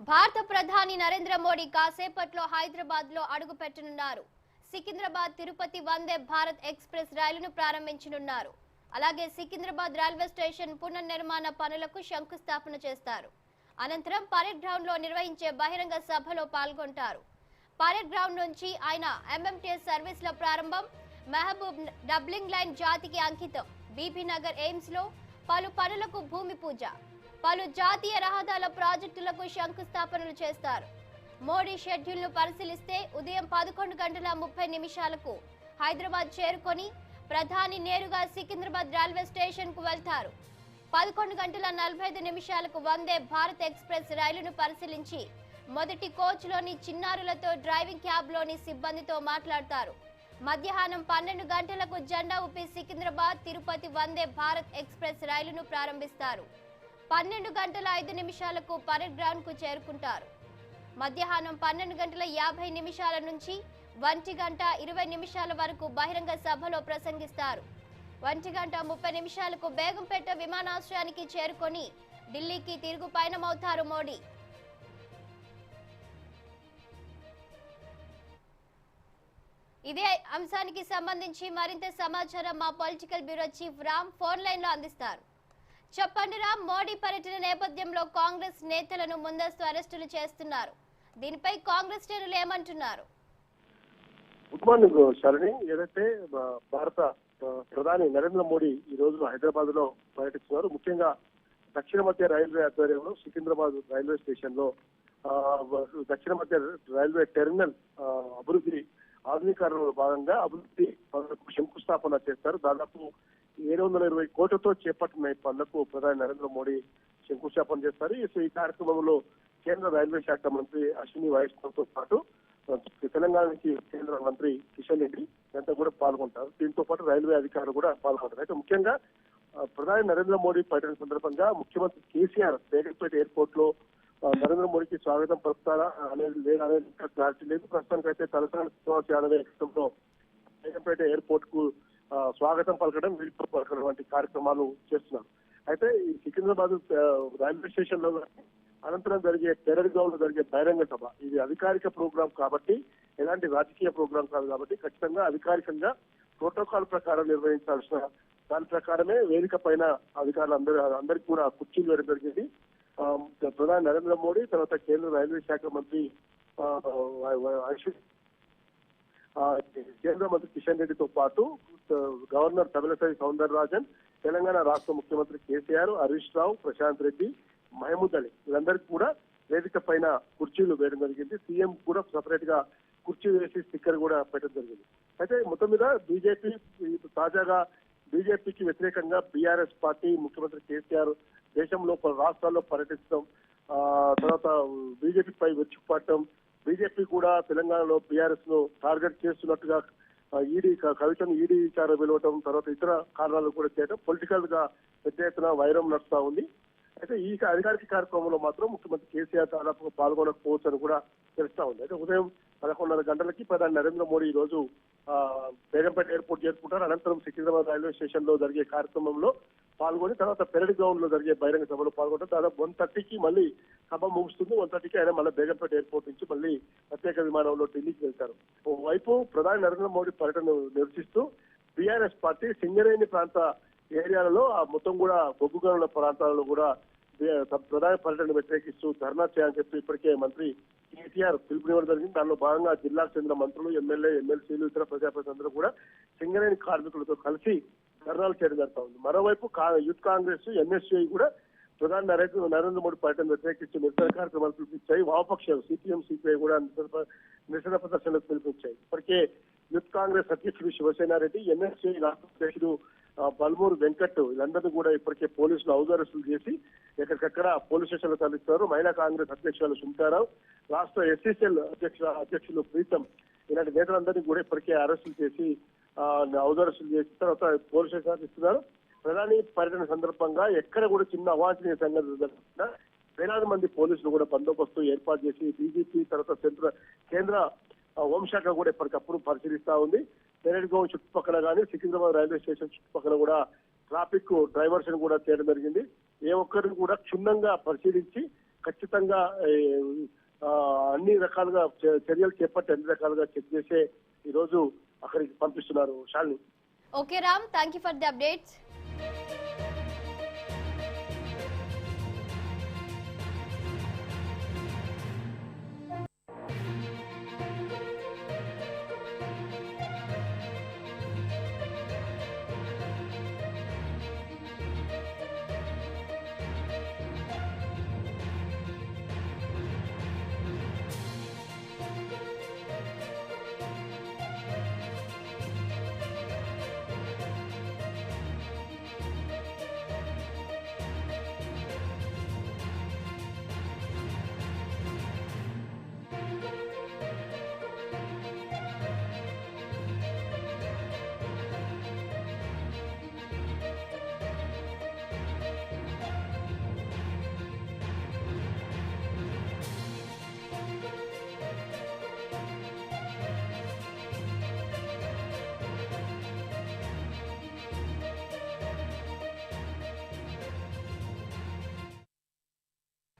భారత ప్రధాని నరేంద్ర మోడీ కాసేపట్లో హైదరాబాద్ లో అడుగు పెట్టనున్నారు. సికింద్రాబాద్ తిరుపతి వందే భారత్ ఎక్స్ప్రెస్ రైలును ప్రారంభించనున్నారు. అలాగే సికింద్రాబాద్ రైల్వే స్టేషన్ పునర్నిర్మాణ పనులకు శంకుస్థాపన చేస్తారు. అనంతరం పరేడ్ గ్రౌండ్ లో నిర్వహించే బహిరంగ సభలో పాల్గొంటారు. పరేడ్ గ్రౌండ్ నుంచి ఆయన ఎంఎంటీఎస్ సర్వీసుల ప్రారంభం, మహబూబ్ డబ్లింగ్ లైన్ జాతికి అంకితం, బీబీ నగర్ ఎయిమ్స్ లో పలు పనులకు భూమి పూజ, పలు జాతీయ రహదారుల ప్రాజెక్టులకు శంకుస్థాపనలు చేస్తారు. మోడీ షెడ్యూల్ ను పరిశీలిస్తే ఉదయం 11:30 హైదరాబాద్ చేరుకొని ప్రధాని నేరుగా సికింద్రాబాద్ రైల్వే స్టేషన్ కు వెళ్తారు. 11:45 వందే భారత్ ఎక్స్ప్రెస్ రైలును పరిశీలించి మొదటి కోచ్ లోని చిన్నారులతో డ్రైవింగ్ క్యాబ్ లోని సిబ్బందితో మాట్లాడతారు. మధ్యాహ్నం 12 గంటలకు జెండా ఊపి సికింద్రాబాద్ తిరుపతి వందే భారత్ ఎక్స్ప్రెస్ రైలును ప్రారంభిస్తారు. 12:05 పరేడ్ గ్రౌండ్ కు చేరుకుంటారు. మధ్యాహ్నం 12:50 నుంచి 1:20 వరకు బహిరంగ సభలో ప్రసంగిస్తారు. 1:30 బేగంపేట విమానాశ్రయానికి చేరుకొని ఢిల్లీకి తిరుగు పయనమవుతారు మోడీ. ఇదే అంశానికి సంబంధించి మరింత సమాచారం మా political bureau chief Ram phone line లో అందిస్తారు. చెప్పండి రామ్, మోడీ పర్యటన నేపథ్యంలో కాంగ్రెస్ నేతలను ముందస్తు అరెస్టులు చేస్తున్నారు. దీనిపై కాంగ్రెస్ నేతలు ఏమంటున్నారు? Good morning Sharani. ఏదైతే భారత ప్రధాని నరేంద్ర మోడీ ఈ రోజు హైదరాబాద్ లో పర్యటిస్తున్నారు. ముఖ్యంగా దక్షిణ మధ్య రైల్వే ఆధ్వర్యంలో సికింద్రాబాద్ రైల్వే స్టేషన్ లో దక్షిణ మధ్య రైల్వే టెర్మినల్ అభివృద్ధి ఆధునీకరణలో భాగంగా అభివృద్ధి పనులకు శంకుస్థాపన చేస్తారు. దాదాపు 720 కోట్లతో చేపట్టిన ఈ పనులకు ప్రధాని నరేంద్ర మోడీ శంకుస్థాపన చేస్తారు. ఈ కార్యక్రమంలో కేంద్ర రైల్వే శాఖ మంత్రి అశ్విని వైష్ణవ్తో పాటు తెలంగాణ నుంచి కేంద్ర మంత్రి కిషన్ రెడ్డి అంతా కూడా పాల్గొంటారు. దీంతో పాటు రైల్వే అధికారులు కూడా పాల్గొంటారు. అయితే ముఖ్యంగా ప్రధాని నరేంద్ర మోడీ పర్యటన సందర్భంగా ముఖ్యమంత్రి కేసీఆర్ బేగంపేట ఎయిర్పోర్ట్ లో నరేంద్ర మోడీకి స్వాగతం పలుకుతారా అనేది లేదనేది ఇంకా క్లారిటీ లేదు. ప్రస్తుతానికి అయితే తలసాని శ్రీనివాస్ యాదవ్ నేతృత్వంలో బేగంపేట ఎయిర్పోర్ట్ కు స్వాగతం పలకడం, వీడ్పు పలకడం వంటి కార్యక్రమాలు చేస్తున్నారు. అయితే ఈ సికింద్రాబాద్ రైల్వే స్టేషన్ లో అనంతరం జరిగే పెరేడ్ గ్రౌండ్ లో జరిగే బహిరంగ సభ ఇది అధికారిక ప్రోగ్రాం కాబట్టి, ఎలాంటి రాజకీయ ప్రోగ్రాం కాదు కాబట్టి ఖచ్చితంగా అధికారికంగా ప్రోటోకాల్ ప్రకారం నిర్వహించాల్సిన దాని ప్రకారమే వేదిక పైన అధికారులు అందరికీ కూడా కుర్చీలు వేయడం జరిగింది. ప్రధాని నరేంద్ర మోడీ, తర్వాత కేంద్ర రైల్వే శాఖ మంత్రి కేంద్ర మంత్రి కిషన్ రెడ్డితో పాటు గవర్నర్ తమిళసై సౌందరరాజన్, తెలంగాణ రాష్ట్ర ముఖ్యమంత్రి కేసీఆర్, హరీష్ రావు, ప్రశాంత్ రెడ్డి, మహమూద్ అలీ వీళ్ళందరికీ కూడా వేదిక పైన కుర్చీలు వేయడం జరిగింది. సీఎం కూడా సపరేట్ గా కుర్చీ వేసి స్టిక్కర్ కూడా పెట్టడం జరిగింది. అయితే మొత్తం మీద బీజేపీ తాజాగా బీజేపీకి వ్యతిరేకంగా బీఆర్ఎస్ పార్టీ ముఖ్యమంత్రి కేసీఆర్ దేశంలో పలు రాష్ట్రాల్లో పర్యటించడం, తర్వాత బీజేపీపై విరుచుకుపడటం, బీజేపీ కూడా తెలంగాణలో బీఆర్ఎస్ ను టార్గెట్ చేస్తున్నట్టుగా కవితను ఈడీ విచారణ పిలవటం, తర్వాత ఇతర కారణాలు కూడా చేయడం, పొలిటికల్ గా పెద్ద ఎత్తున వైరం నడుస్తా ఉంది. అయితే ఈ అధికారిక కార్యక్రమంలో మాత్రం ముఖ్యమంత్రి కేసీఆర్ దాదాపుగా పాల్గొనకపోవచ్చు అని కూడా తెలుస్తా ఉంది. అయితే ఉదయం 11:30 గంటలకి ప్రధాని నరేంద్ర మోడీ ఈ రోజు బేగంపేట ఎయిర్పోర్ట్ చేరుకుంటారు. అనంతరం సికింద్రాబాద్ రైల్వే స్టేషన్ లో జరిగే కార్యక్రమంలో పాల్గొని తర్వాత పెరేడ్ గ్రౌండ్ లో జరిగే బహిరంగ సభలో పాల్గొంటారు. దాదాపు 1:30కి మళ్ళీ సభ ముగుస్తుంది. 1:30కి ఆయన మళ్ళీ బేగంపేట ఎయిర్పోర్ట్ నుంచి మళ్ళీ ప్రత్యేక విమానంలో ఢిల్లీకి వెళ్తారు. ఓవైపు ప్రధాని నరేంద్ర మోడీ పర్యటన నిరసిస్తూ బీఆర్ఎస్ పార్టీ సింగరేణి ప్రాంత ఏరియాలలో మొత్తం కూడా బొగ్గు గనుల ప్రాంతాలలో కూడా ప్రధాని పర్యటన వ్యతిరేకిస్తూ ధర్నా చేయాలని చెప్పి ఇప్పటికే మంత్రి కేటీఆర్ పిలుపునివ్వడం జరిగింది. దానిలో భాగంగా జిల్లాకు చెందిన మంత్రులు, ఎమ్మెల్యే, ఎమ్మెల్సీలు, ఇతర ప్రజాప్రతినిధులు కూడా సింగరేణి కార్మికులతో కలిసి ధర్నాలు చేయడం జరుగుతూ ఉంది. మరోవైపు యూత్ కాంగ్రెస్, ఎన్ఎస్యూఐ కూడా ప్రధాని నరేంద్ర మోడీ పర్యటన వ్యతిరేకిస్తూ నిరసన కార్యక్రమాలు పిలిపించాయి. వామపక్షాలు సిపిఎం, సిపిఐ కూడా నిరసన ప్రదర్శనలకు పిలిపించాయి. ఇప్పటికే యూత్ కాంగ్రెస్ అధ్యక్షుడు శివసేనారెడ్డి, ఎన్ఎస్యూఐ రాష్ట్ర అధ్యక్షుడు బల్మూరు వెంకట్ వీళ్ళందరినీ కూడా ఇప్పటికే పోలీసులు హౌస్ అరెస్టులు చేసి ఎక్కడికక్కడ పోలీస్ స్టేషన్లు తరలిస్తారు. మహిళా కాంగ్రెస్ అధ్యక్షులు సునీతారావు, రాష్ట్ర ఎస్సీసీఎల్ అధ్యక్షులు ప్రీతం ఇలాంటి నేతలందరినీ కూడా ఇప్పటికే అరెస్టులు చేసి హౌస్ అరెస్టులు చేసి తర్వాత పోలీస్ స్టేషన్ ఇస్తున్నారు. ప్రధాని పర్యటన సందర్భంగా ఎక్కడ కూడా చిన్న అవాంఛనీయ సంఘటన జరుగుతున్నా వేలాది మంది పోలీసులు కూడా బందోబస్తు ఏర్పాటు చేసి డీజీపీ తర్వాత కేంద్ర హోంశాఖ కూడా ఎప్పటికప్పుడు పరిశీలిస్తా ఉంది. పెరేడ్ గ్రౌండ్ చుట్టుపక్కల కానీ సికింద్రాబాద్ రైల్వే స్టేషన్ చుట్టుపక్కల కూడా ట్రాఫిక్ డ్రైవర్స్ కూడా చేయడం జరిగింది. ఏ ఒక్కరిని కూడా క్షుణ్ణంగా పరిశీలించి ఖచ్చితంగా అన్ని రకాలుగా చర్యలు చేపట్టి అన్ని రకాలుగా చెక్ చేసే ఈ రోజు అక్కడికి పంపిస్తున్నారు. Shalini. Okay Ram, thank you for the updates.